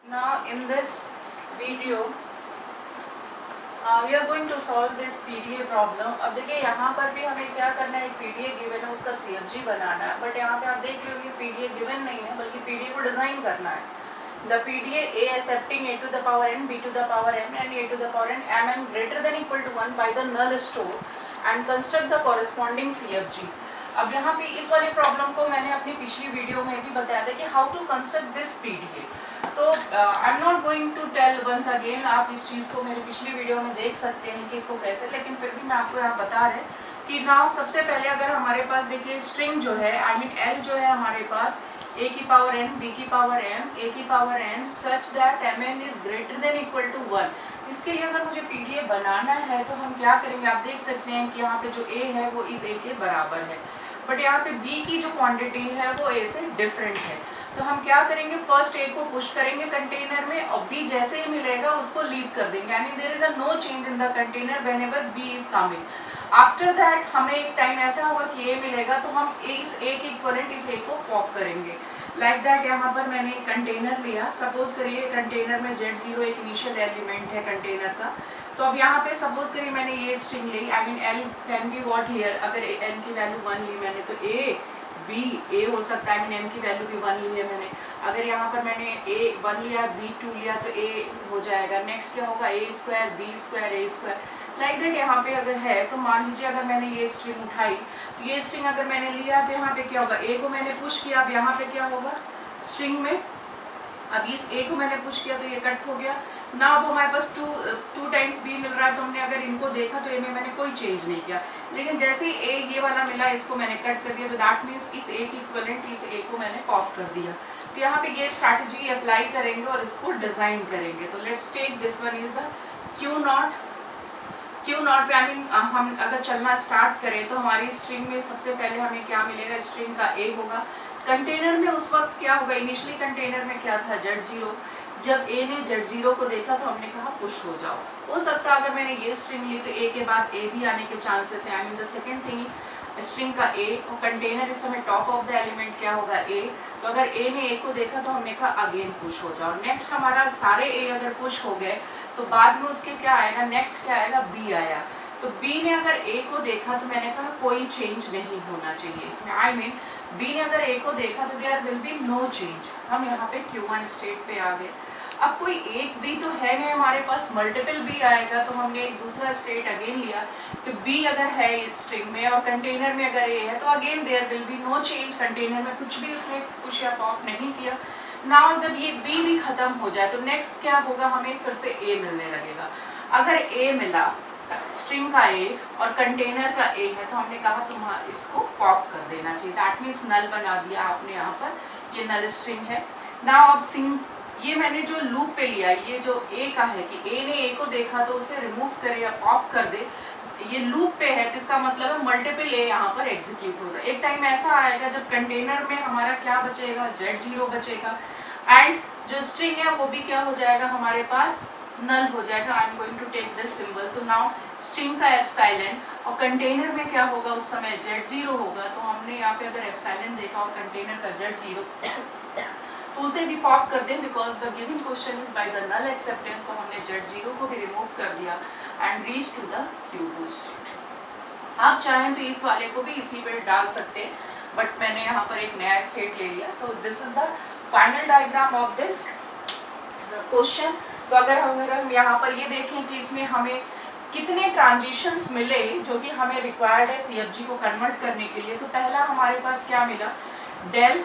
Now in this video we are going to solve this PDA problem. अब देखिए यहाँ पर भी हमें क्या करना है, एक PDA गिवन है, उसका CFG बनाना है, बट यहाँ पे आप देख रहे हो कि PDA गिवन नहीं है बल्कि PDA को डिज़ाइन करना है. The PDA A accepting a to the power n, b to the power n and a to the power n mn greater than equal to 1 by the null store and construct the corresponding CFG. अब यहाँ पे इस वाली problem को मैंने अपनी पिछली video में भी बताया था कि how to construct this PDA. तो I am not going to tell once again, आप इस चीज़ को मेरी पिछली वीडियो में देख सकते हैं कि इसको कैसे, लेकिन फिर भी मैं आपको यहाँ बता रहे कि नाउ सबसे पहले अगर हमारे पास देखिए स्ट्रिंग जो है, आई मीन एल जो है हमारे पास a की पावर n, b की पावर m, a की power n such that mn is greater than equal to 1. इसके लिए अगर मुझे PDA बनाना है तो हम क्या करेंगे, आप देख सकते हैं कि यहाँ पे जो a है वो इस a के बराबर है, बट यहाँ पे b की जो क्वांटिटी है वो a से डिफरेंट है. तो हम क्या करेंगे, फर्स्ट a को पुश करेंगे कंटेनर में और b जैसे ही मिलेगा उसको लीव कर देंगे, यानी there is a no change in the container whenever b is coming. After that हमें एक टाइम ऐसा होगा कि a मिलेगा तो हम इस a के इक्वलेंट इस a को पॉप करेंगे. लाइक दैट यहाँ पर मैंने एक कंटेनर लिया, सपोज करिए कंटेनर में Z0 एक इनिशियल एलिमेंट है कंटेनर का. तो अब यहाँ पे सपोज करिए मैंने ये स्ट्रिंग ली, I mean L can be what here, अगर N की वैल्यू 1 ली मैंने तो A हो सकता है, आई मीन M की वैल्यू भी 1 ली है मैंने. अगर यहाँ पर मैंने A1 लिया, B2 लिया तो A हो जाएगा. नेक्स्ट क्या होगा, A square, B square, A square. Like that यहाँ पे अगर है तो मान लीजिए अगर मैंने ये स्ट्रिंग उठाई तो ये स्ट्रिंग अगर मैंने लिया तो यहाँ पे क्या होगा, A को मैंने पुश किया, अब यहाँ पे क्या होगा स्ट्रिंग में, अब इस A को मैंने पुश किया तो ये कट हो गया ना. अब हमारे पास टू टाइम्स B मिल रहा है तो हमने अगर इनको देखा तो A में मैंने कोई चेंज नहीं किया, लेकिन जैसे ही A ये वाला मिला इसको मैंने कट कर दिया तो दैट मीन्स इस A की इक्विवेलेंट इस A को मैंने पॉप कर दिया. तो यहाँ पे ये स्ट्रैटेजी अप्लाई करेंगे और इसको डिज़ाइन करेंगे. तो let's take this one is the Q naught पे, आई मीन हम अगर चलना स्टार्ट करें तो हमारी स्ट्रिंग में सबसे पहले हमें क्या मिलेगा, स्ट्रिंग का A होगा. कंटेनर में उस वक्त क्या होगा, इनिशियली कंटेनर में क्या था Z0, जब A ने Z0 को देखा तो हमने कहा पुश हो जाओ. हो सकता है अगर मैंने ये स्ट्रिंग ली तो A के बाद A भी आने के चांसेस है, I mean the second thing string का A और कंटेनर इस समय टॉप ऑफ द एलिमेंट क्या होगा A. तो अगर A ने A को देखा तो हमने कहा अगेन पुश हो जाओ. नेक्स्ट हमारा सारे A अगर पुश हो गए तो बाद में उसके क्या आएगा, नेक्स्ट क्या आएगा, B आया. तो B ने अगर A को देखा तो मैंने कहा कोई चेंज नहीं होना चाहिए इसमें, आई मीन B ने अगर A को देखा तो there will be no change. हम यहाँ पे Q1 स्टेट पे आ गए. अब कोई एक B तो है नहीं हमारे पास, मल्टीपल B आएगा तो हमने एक दूसरा स्टेट अगेन लिया कि B अगर है स्ट्रिंग में और कंटेनर में अगर A है तो again there will be no change. Container में कुछ भी उसने पुश या पॉप नहीं किया. नाउ जब ये B भी खत्म हो जाए तो नेक्स्ट क्या होगा, हमें फिर से A मिलने लगेगा. अगर A मिला स्ट्रिंग का A और कंटेनर का A है तो हमने कहा तुम इसको पॉप कर देना चाहिए. दैट मीन्स नल बना दिया आपने यहाँ पर, ये नल स्ट्रिंग है. नाउ अब सिंग ये मैंने जो लूप पे लिया, ये जो A का है कि A ने A को देखा तो उसे रिमूव करे या पॉप कर दे, ये लूप पे है तो इसका मतलब है मल्टीपल A यहाँ पर एग्जीक्यूट होगा. एक टाइम ऐसा आएगा जब कंटेनर में हमारा क्या बचेगा, Z0 बचेगा एंड जो स्ट्रिंग है वो भी क्या हो जाएगा हमारे पास, नल हो जाएगा. I am going to take this symbol. तो नाउ स्ट्रिंग का एप्सिलॉन और कंटेनर में क्या होगा उस समय Z0 होगा. तो हमने यहाँ पे अगर एप्सिलॉन देखा और कंटेनर का Z0 तो उसे भी पॉप कर दें because the given question is by the null acceptance. तो हमने Z0 को भी रिमूव कर दिया and reach to the Q2 state. आप चाहें तो इस वाले को भी इसी पे डाल सकते हैं, बट मैंने यहाँ पर एक नया स्टेट ले लिया. तो this is the final diagram of this question. तो अगर हम यहाँ पर ये देखें कि इसमें हमें कितने ट्रांजिशंस मिले जो कि हमें रिक्वायर्ड है CFG को कन्वर्ट करने के लिए. तो पहला हमारे पास क्या मिला, डेल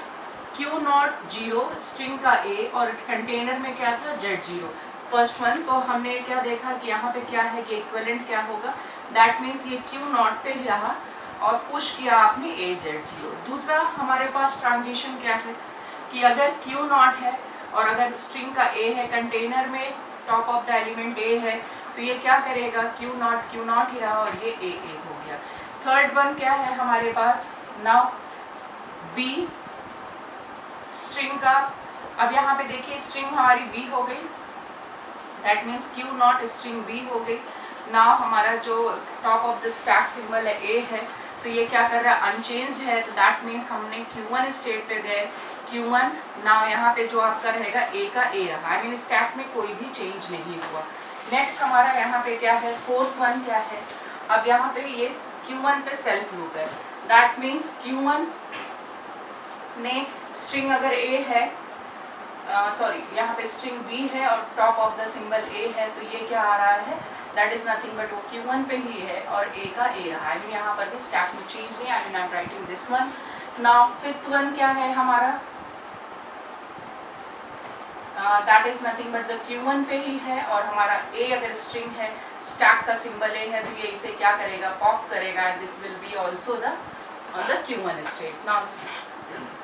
Q0 स्ट्रिंग का A और कंटेनर में क्या था Z0 फर्स्ट वन. तो हमने क्या देखा कि यहाँ पे क्या है कि इक्विवेलेंट क्या होगा, दैट मीन्स ये Q0 पे ही रहा और पुश किया आपने A Z0. दूसरा हमारे पास ट्रांजिशन क्या है कि अगर Q0 है और अगर स्ट्रिंग का A है, कंटेनर में top of the element A है तो ये क्या करेगा, Q0 ही रहा और ये A हो गया. थर्ड वन क्या है हमारे पास, नाउ B स्ट्रिंग का, अब यहाँ पे देखिए स्ट्रिंग हमारी B हो गई, that means Q0 string B हो गई. नाउ हमारा जो top of the stack symbol है A है तो ये क्या कर रहा है, अनचेंज्ड है. तो दैट मीन्स हमने Q1 स्टेट पे गए, Q1। नाउ यहाँ पे जो आपका रहेगा A का A रहा, आई मीन स्टैक में कोई भी चेंज नहीं हुआ। नेक्स्ट हमारा यहाँ पे क्या है, फोर्थ वन क्या है, अब यहाँ पे ये Q1 पे सेल्फ लूप है, दैट मीन्स Q1 ने स्ट्रिंग अगर A है, सॉरी यहाँ पे स्ट्रिंग B है और top of the symbol A है, तो ये क्या आ रहा है, दैट इज नथिंग बट वो Q1 पे ही है और A का A रहा, आई मीन यहाँ पर भी स्टैक में चेंज नहीं, I mean I am writing this one. Now fifth one क्या है हमारा, that is nothing but the Q1 पे ही है और हमारा A अगर स्ट्रिंग है, स्टैक का सिंबल A है, तो ये इसे क्या करेगा, पॉप करेगा, and this will B also the on the Q1 state. Now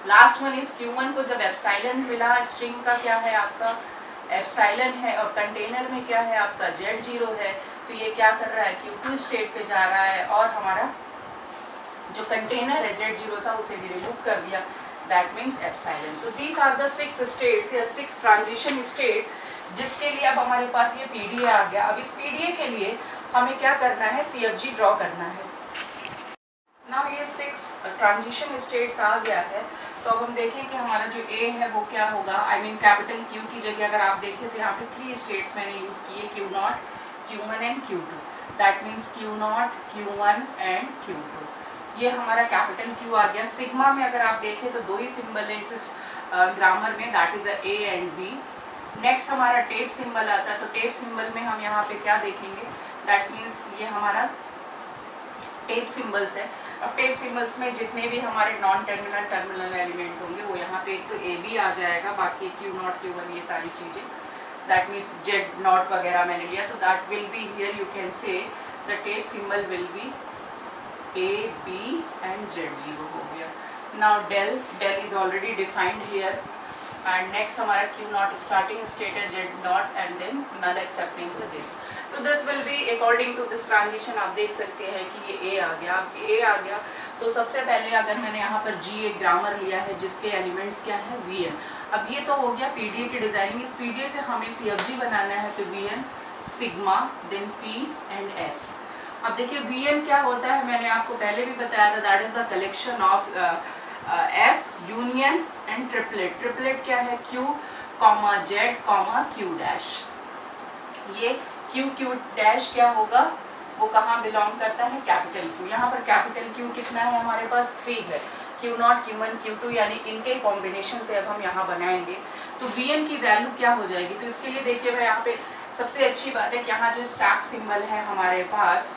last one is Q1 को जब एप्सिलॉन मिला, स्ट्रिंग का क्या है आपका एप्सिलॉन है और कंटेनर में क्या है आपका Z0 है, तो ये क्या कर रहा है, Q2 स्टेट पे जा रहा है और हमारा जो कंटेनर है Z0 था उसे भी रिमूव कर दिया, दैट मीन्स एप्सिलॉन। तो दीज आर द 6 स्टेट्स या 6 ट्रांजिशन स्टेट, जिसके लिए अब हमारे पास ये PDA आ गया। अब इस PDA के लिए हमें क्या करना है, CFG ड्रॉ करना है। नाउ ये 6 ट्रांजिशन स्टेट्स आ गया है, तो अब हम देखें कि हमारा जो A है वो क्या होगा, आई मीन कैपिटल Q की जगह अगर आप देखें तो यहाँ पे 3 स्टेट्स मैंने यूज़ किए, Q0, Q1 and Q2, that means Q0, Q1 and Q2। ये हमारा कैपिटल Q आ गया। सिग्मा में अगर आप देखें तो 2 ही सिंबल है इस ग्रामर में, that is A and B। Next हमारा टेप सिंबल आता है, तो टेप सिंबल में हम यहाँ पे क्या देखेंगे, दैट मीन्स ये हमारा टेप सिंबल्स है। अब टेप सिंबल्स में जितने भी हमारे नॉन टर्मिनल टर्मिनल एलिमेंट होंगे वो यहाँ पे एक तो AB आ जाएगा, बाकी Q0, Q1 ये सारी चीज़ें, दैट मीन्स Z0 वगैरह मैंने लिया, तो that will be here, you can say the tape symbol will be A, B and Z0 हो गया। Now del is already defined here, and next हमारा Q0 स्टार्टिंग स्टेट है, Z0 and then null accepting से this, तो this will be according to this transition. आप देख सकते हैं कि ये A आ गया। अब A आ गया तो सबसे पहले अगर मैंने यहाँ पर G एक ग्रामर लिया है जिसके एलिमेंट्स क्या है, VN। अब ये तो हो गया PDA की डिजाइनिंग, इस PDA से हमें CFG बनाना है, तो VN sigma then P and S। अब देखिए VN क्या होता है, मैंने आपको पहले भी बताया था, that is the collection of S union and triplet. Triplet क्या है, Q, Z, Q डैश। ये Q डैश क्या होगा, वो कहाँ बिलोंग करता है, कैपिटल Q। यहाँ पर कैपिटल Q कितना है हमारे पास, 3 है। Q0, Q1, Q2 यानी इनके कॉम्बिनेशन से अब हम यहाँ बनाएंगे, तो VN की वैल्यू क्या हो जाएगी। तो इसके लिए देखिए मैं यहाँ पे सबसे अच्छी बात है कि यहाँ जो स्टैक सिंबल है हमारे पास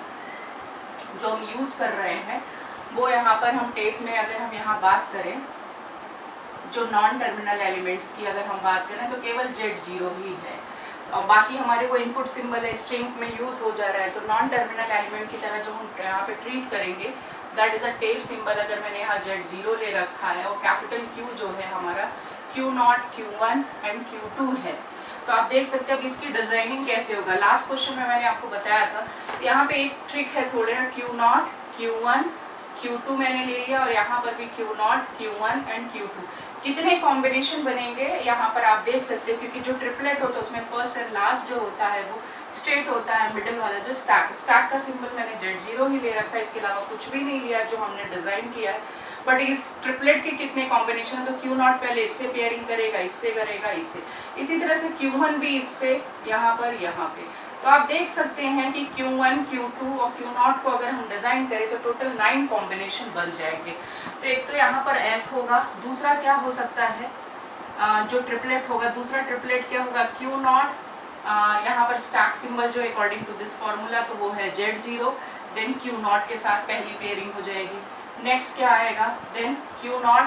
जो हम यूज़ कर रहे हैं, वो यहाँ पर हम टेप में अगर हम यहाँ बात करें, जो नॉन टर्मिनल एलिमेंट्स की अगर हम बात करें तो केवल Z0 ही है, और बाकी हमारे वो इनपुट सिंबल है स्ट्रिंग में यूज़ हो जा रहा है, तो नॉन टर्मिनल एलिमेंट की तरह जो हम यहाँ पे ट्रीट करेंगे, that is a tape symbol. अगर मैंने यहाँ Z0 ले रखा है और कैपिटल Q जो है हमारा Q0, Q1 एंड Q2 है, तो आप देख सकते हैं अब इसकी डिजाइनिंग कैसे होगा। लास्ट क्वेश्चन में मैंने आपको बताया था, यहाँ पे एक ट्रिक है थोड़े, Q0, Q1, Q2 मैंने ले लिया और यहाँ पर भी Q0, Q1 एंड Q2। कितने कॉम्बिनेशन बनेंगे यहाँ पर आप देख सकते हो, क्योंकि जो ट्रिपलेट होता है उसमें फर्स्ट एंड लास्ट जो होता है वो स्टेट होता है, मिडिल वाला जो स्टैक का सिंबल मैंने Z0 ही ले रखा है, इसके अलावा कुछ भी नहीं लिया जो हमने डिजाइन किया है। बट इस ट्रिपलेट के कितने कॉम्बिनेशन है, तो Q0 पहले इससे पेयरिंग करेगा, इससे करेगा, इससे, इसी तरह से Q1 भी इससे, यहाँ पर, यहाँ पे। तो आप देख सकते हैं कि Q1, Q2 और Q0 को अगर हम डिजाइन करें तो टोटल 9 कॉम्बिनेशन बन जाएंगे। तो एक तो यहाँ पर S होगा, दूसरा क्या हो सकता है, जो ट्रिपलेट होगा, दूसरा ट्रिपलेट क्या होगा, Q0, यहाँ पर स्टैक सिंबल जो अकॉर्डिंग टू दिस फॉर्मूला तो वो है Z0, देन Q0 के साथ पहली पेयरिंग हो जाएगी। नेक्स्ट क्या आएगा, देन Q0,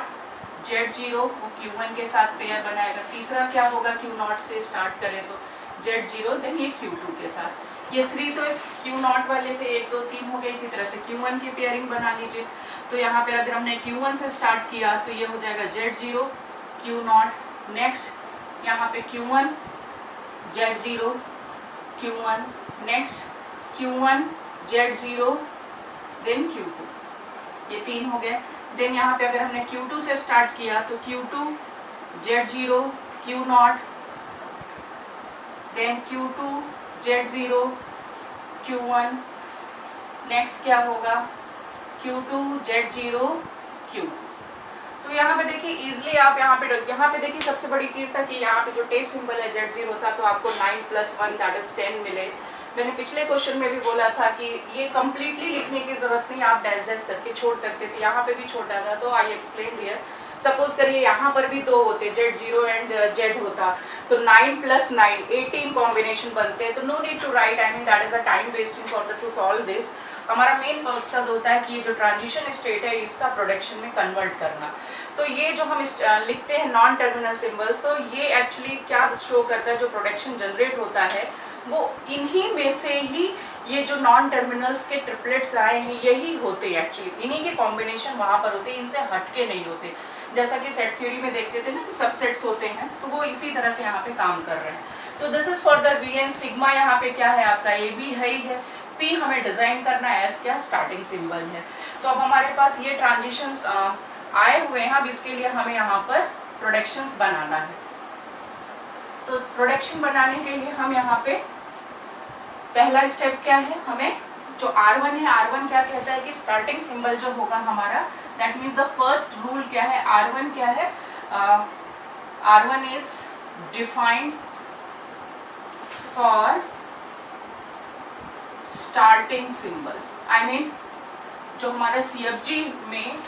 Z0 वो Q1 के साथ पेयर बनाएगा। तीसरा क्या होगा, Q0 से स्टार्ट करें तो Z0, देन ये Q2 के साथ। ये 3 तो Q0 वाले से 1, 2, 3 हो गए, इसी तरह से Q1 की पेयरिंग बना लीजिए। तो यहाँ पर अगर हमने Q1 से स्टार्ट किया तो ये हो जाएगा Z0, Q0, नेक्स्ट यहाँ पे Q1, Z0, Q1, next Q1, Z0, then Q2, ये 3 हो गए। देन यहाँ पे अगर हमने Q2 से स्टार्ट किया तो Q2, Z0, Q0, then Q2, Z0, Q1, next क्या होगा, Q2, Z0, Q2। तो यहाँ पे देखिए इजिली आप यहाँ पे देखिए सबसे बड़ी चीज़ था कि यहाँ पे जो टेप सिंबल है Z0 था, तो आपको 9+1 दैट इज 10 मिले। मैंने पिछले क्वेश्चन में भी बोला था कि ये कम्प्लीटली लिखने की जरूरत नहीं, आप डैश डैश करके छोड़ सकते थे, यहाँ पे भी छोटा था तो आई एक्सप्लेन हियर। सपोज करिए यहाँ पर भी 2 होते, Z0 एंड Z होता, तो 9+9 18 कॉम्बिनेशन बनते हैं, तो no need to write, I mean that is a time wasting for the to solve this. हमारा मेन मकसद होता है कि ये जो ट्रांजिशन स्टेट है इसका प्रोडक्शन में कन्वर्ट करना। तो ये जो हम लिखते हैं नॉन टर्मिनल सिंबल्स, तो ये एक्चुअली क्या शो करता है, जो प्रोडक्शन जनरेट होता है वो इन्हीं में से ही, ये जो नॉन टर्मिनल्स के ट्रिपलेट्स आए हैं यही होते हैं एक्चुअली, इन्हीं के कॉम्बिनेशन वहाँ पर होते हैं, इनसे हटके नहीं होते। जैसा कि सेट थ्योरी में देखते थे ना सबसेट्स होते हैं, तो वो इसी तरह से यहाँ पे काम कर रहे हैं। तो this is for the V N sigma, यहाँ पे क्या है आपका ए बी है ही है, पी हमें डिजाइन करना है, एस क्या स्टार्टिंग सिंबल है। तो अब हमारे पास ये ट्रांजिशंस आए हुए हैं, अब इसके लिए हमें यहाँ पर प्रोडक्शंस बनाना है। तो प्रोडक्शन बनाने के लिए हम यहाँ पे पहला स्टेप क्या है, हमें जो R1 है, R1 क्या कहता है कि स्टार्टिंग सिंबल जो होगा हमारा, that means the first rule क्या है, R1 क्या है, R1 is defined for starting symbol. I mean जो हमारा CFG में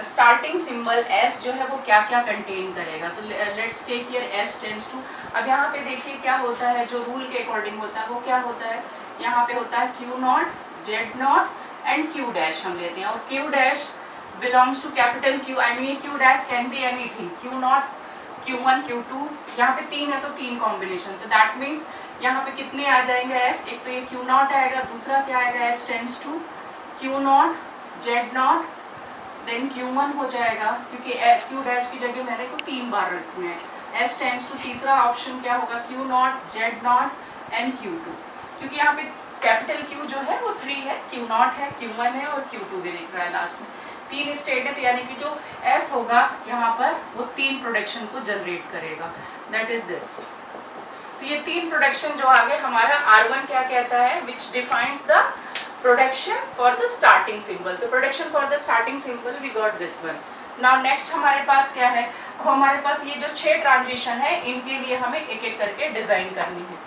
स्टार्टिंग सिंबल S जो है वो क्या क्या कंटेन करेगा। तो let's take here S tends to, अब यहाँ पे देखिए क्या होता है, जो रूल के अकॉर्डिंग होता है वो क्या होता है, यहाँ पे होता है Q0, Z0 and Q dash हम लेते हैं, और Q dash belongs to capital Q, I mean Q dash can be anything, Q0, Q1, Q2, यहाँ पे 3 है तो 3 कॉम्बिनेशन, तो दैट मीन्स यहाँ पे कितने आ जाएंगे S, एक तो ये Q0 आएगा, दूसरा क्या आएगा S tends to Q0, Z0, then Q1 हो जाएगा, क्योंकि Q डैश की जगह मेरे को 3 बार रखने हैं, S टेंड्स टू तीसरा ऑप्शन क्या होगा Q0, Z0 एंड Q2, क्योंकि यहाँ पे कैपिटल Q जो है वो 3 है, Q0 है, Q1 है और Q2 भी दिख रहा है लास्ट में, 3 स्टेट है, तो यानी कि जो S होगा यहाँ पर वो 3 प्रोडक्शन को जनरेट करेगा, दैट इज दिस। तो ये 3 प्रोडक्शन जो आगे हमारा R1 क्या कहता है, which defines the production for the starting symbol. तो production for the starting symbol we got this one. Now next हमारे पास क्या है, अब हमारे पास ये जो 6 ट्रांजिशन है इनके लिए हमें एक एक करके डिजाइन करनी है,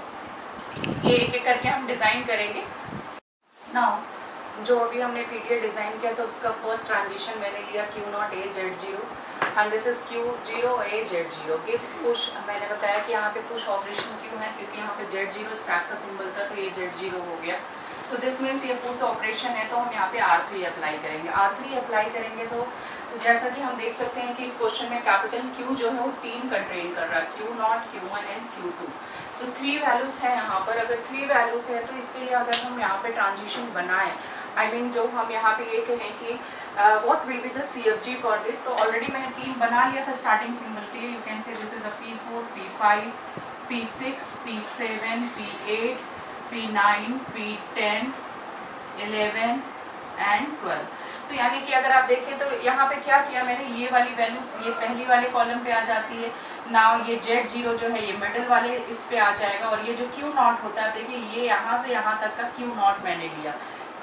ये एक एक करके हम डिजाइन करेंगे। नाउ जो अभी हमने PDA डिजाइन किया तो उसका फर्स्ट ट्रांजिशन मैंने लिया Q0 A Z0 and this is Q0 A Z0 gives push. मैंने बताया कि यहाँ पे पुश ऑपरेशन क्यों है, क्योंकि यहाँ पे Z0 स्टैक का सिंबल था तो ये Z0 हो गया, तो दिस मीन्स ये पुश ऑपरेशन है, तो हम यहाँ पे R3 अप्लाई करेंगे। R3 अप्लाई करेंगे तो जैसा कि हम देख सकते हैं कि इस क्वेश्चन में कैपिटल Q जो है वो 3 कंटेन कर रहा है, Q0, Q1 एंड Q2, तो 3 वैल्यूज है यहाँ पर। अगर 3 वैल्यूज है तो इसके लिए अगर हम यहाँ पे ट्रांजिशन बनाएं, आई मीन जो हम यहाँ पे ये कहें कि what will be the CFG for this, तो ऑलरेडी मैंने 3 बना लिया था स्टार्टिंग सिंबल के लिए। यू कैन से this is a P4, P5, P6, P7, P8, P9, P10, 11 and 12। तो यानी कि अगर आप देखें तो यहाँ पे क्या किया मैंने, ये वाली वैल्यूज ये पहली वाले कॉलम पे आ जाती है, नाउ ये Z0 जो है ये मिडिल वाले इस पे आ जाएगा, और ये जो Q0 होता है देखिए ये यहाँ से यहाँ तक का Q0 मैंने लिया,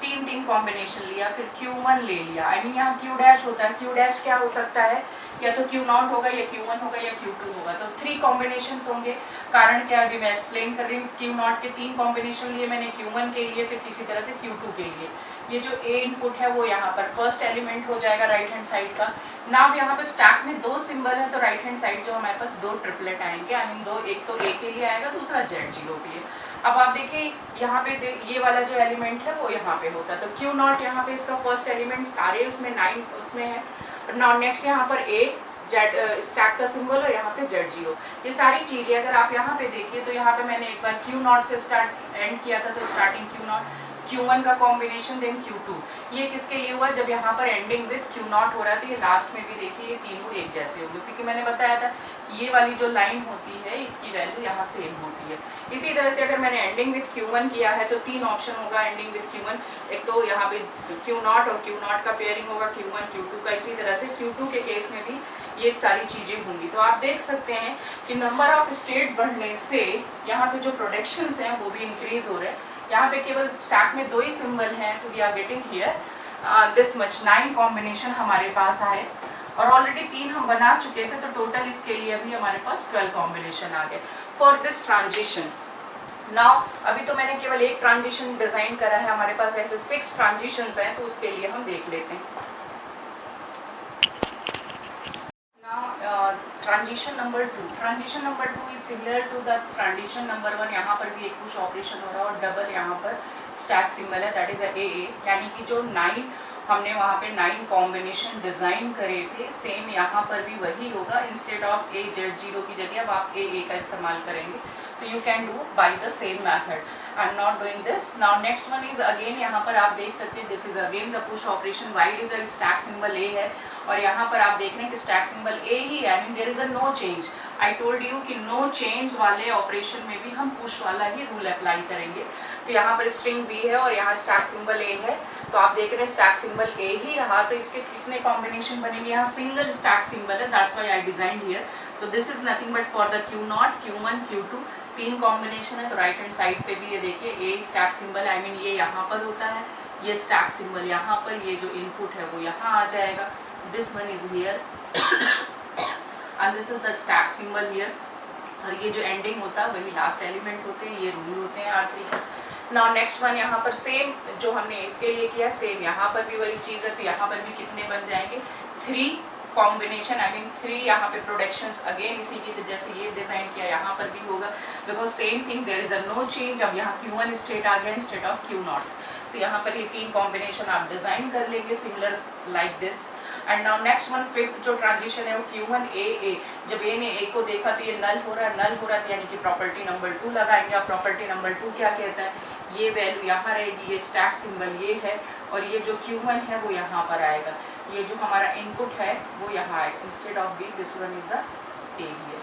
3 कॉम्बिनेशन लिया, फिर Q1 ले लिया, आई मीन यहाँ Q डैश होता है, Q डैश क्या हो सकता है, या तो Q0 होगा या Q1 होगा या Q2 होगा, तो 3 कॉम्बिनेशन होंगे। कारण क्या अभी मैं एक्सप्लेन कर रही हूँ, Q0 के 3 कॉम्बिनेशन लिए मैंने, Q1 के लिए, फिर किसी तरह से Q2 के लिए। ये जो A इनपुट है वो यहाँ पर फर्स्ट एलिमेंट हो जाएगा राइट हैंड साइड का। नाउ यहाँ पे स्टैक में 2 सिंबल है, तो राइट हैंड साइड जो हमारे पास 2 ट्रिपलेट आएंगे, आई मीन 2, एक तो A के लिए आएगा, दूसरा Z0 के लिए। अब आप देखिए यहाँ पे ये वाला जो एलिमेंट है वो यहाँ पे होता है, तो Q0 यहाँ पे इसका फर्स्ट एलिमेंट, सारे उसमें 9 उसमें है। नाउ नेक्स्ट यहाँ पर A स्टैक का सिंबल और यहाँ पे Z0, ये सारी चीजें अगर आप यहाँ पे देखिए तो यहाँ पे मैंने एक बार Q0 से स्टार्ट एंड किया था, तो स्टार्टिंग Q0, Q1 का कॉम्बिनेशन, देन Q2, ये किसके लिए हुआ, जब यहाँ पर एंडिंग विद Q0 हो रहा था, ये लास्ट में भी देखिए ये तीनों एक जैसे होंगे, क्योंकि मैंने बताया था कि ये वाली जो लाइन होती है इसकी वैल्यू यहाँ सेम होती है। इसी तरह से अगर मैंने एंडिंग विद Q1 किया है तो 3 ऑप्शन होगा एंडिंग विद Q1, एक तो यहाँ पे Q0 और Q0 का पेयरिंग होगा, Q1 Q2 का, इसी तरह से Q2 के केस में भी ये सारी चीजें होंगी। तो आप देख सकते हैं कि नंबर ऑफ स्टेट बढ़ने से यहाँ पे जो प्रोडक्शंस हैं वो भी इंक्रीज हो रहे हैं। यहाँ पे केवल स्टैक में 2 ही सिंबल हैं, तो we are getting here this much 9 combination हमारे पास आए। और ऑलरेडी 3 हम बना चुके थे, तो टोटल इसके लिए अभी हमारे पास 12 कॉम्बिनेशन आ गए फॉर दिस ट्रांजिशन। नाउ अभी तो मैंने केवल एक ट्रांजिशन डिजाइन करा है, हमारे पास ऐसे 6 ट्रांजिशंस हैं, तो उसके लिए हम देख लेते हैं। Transition number 2 is similar to the transition number 1। यहाँ पर भी एक पुश ऑपरेशन हो रहा है और डबल यहाँ पर स्टैक सिंबल है, दैट इज ए, यानी कि जो 9 हमने वहाँ पे 9 कॉम्बिनेशन डिजाइन करे थे, सेम यहाँ पर भी वही होगा। इंस्टेड ऑफ AZ0 की जगह अब आप AA का इस्तेमाल करेंगे, तो you can do by the same method. I am not doing this now. Next one is again, यहाँ पर आप देख सकते हैं this is again the push operation. Wide is a stack symbol A है और यहाँ पर आप देख रहे हैं कि स्टैक सिंबल A ही है, I mean there is a no change. I told you कि नो चेंज वाले ऑपरेशन में भी हम पुश वाला ही रूल अप्लाई करेंगे। तो यहाँ पर स्ट्रिंग B है और यहाँ स्टैक सिंबल A है, तो आप देख रहे हैं स्टैक सिंबल A ही रहा, तो इसके कितने कॉम्बिनेशन बनेंगे? यहाँ सिंगल स्टैक सिंबल है, that's why I designed here. तो this is nothing but for the Q0, Q1, Q2 3 combination है। तो राइट हैंड साइड पे भी ये देखिए A stack symbol, I mean ये यहाँ पर होता है, ये स्टैक सिंबल यहाँ पर, ये जो इनपुट है वो यहाँ आ जाएगा। This one is here and this is the stack symbol here, और ये जो एंडिंग होता है वही लास्ट एलिमेंट होते हैं, ये रूल होते हैं R3 का। नाउ नेक्स्ट वन, यहाँ पर सेम जो हमने इसके लिए किया सेम यहाँ पर भी वही चीज़ है, तो यहाँ पर भी कितने बन जाएंगे? 3 कॉम्बिनेशन, आई मीन 3 यहाँ पे प्रोडक्शंस अगेन इसी की, तो जैसे ये डिजाइन किया यहाँ पर भी होगा, because same thing, there is a no change. अब यहाँ Q1 स्टेट आ गया इंस्टेड ऑफ Q0, तो यहाँ पर ये 3 कॉम्बिनेशन आप डिजाइन कर लेंगे similar like this. And now next one, fifth जो ट्रांजिशन है वो Q1 AA। जब A ने A को देखा तो ये नल हो रहा है, यानी कि प्रॉपर्टी नंबर 2 लगाएंगे। अब प्रॉपर्टी नंबर 2 क्या कहता है? ये वैल्यू यहाँ रहेगी, ये स्टैक सिंबल ये है, और ये जो Q1 है वो यहाँ पर आएगा, ये जो हमारा इनपुट है वो यहाँ आएगा। Instead of B this one is the A here,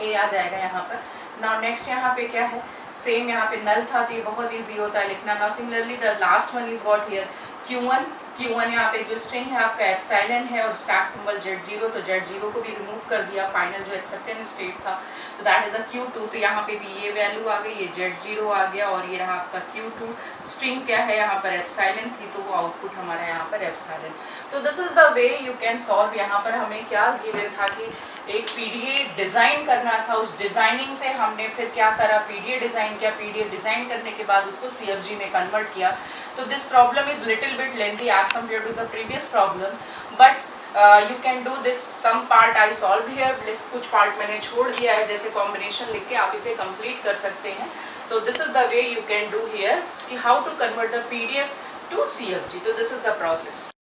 A आ जाएगा यहाँ पर। नाउ नेक्स्ट यहाँ पे क्या है? सेम यहाँ पे नल था, तो ये बहुत ईजी होता है लिखना। Now similarly the last one is what here? Q1 यहाँ पे जो स्ट्रिंग है आपका एप्सिलॉन है और स्टैक सिंबल Z0, तो Z0 को भी रिमूव कर दिया, फाइनल जो एक्सेप्टेंस स्टेट था, तो दैट इज अ Q2। तो यहाँ पे भी ये वैल्यू आ गई, ये Z0 आ गया, और ये रहा आपका Q2। स्ट्रिंग क्या है यहाँ पर? एप्सिलॉन थी, तो वो आउटपुट हमारा यहाँ पर एप्सिलॉन। तो this is the way you can solve. यहाँ पर हमें क्या गिवन था कि एक PDA डिजाइन करना था, उस डिजाइनिंग से हमने फिर क्या करा? PDA डिजाइन किया, PDA डिजाइन करने के बाद उसको CFG में कन्वर्ट किया। तो this problem is little bit lengthy as compare to the previous problem, but you can do this, some part I solved here, कुछ पार्ट मैंने छोड़ दिया है, जैसे कॉम्बिनेशन लिख के आप इसे कंप्लीट कर सकते हैं। तो this is the way you can do here कि how to convert the PDF to CFG। तो दिस इज द प्रोसेस।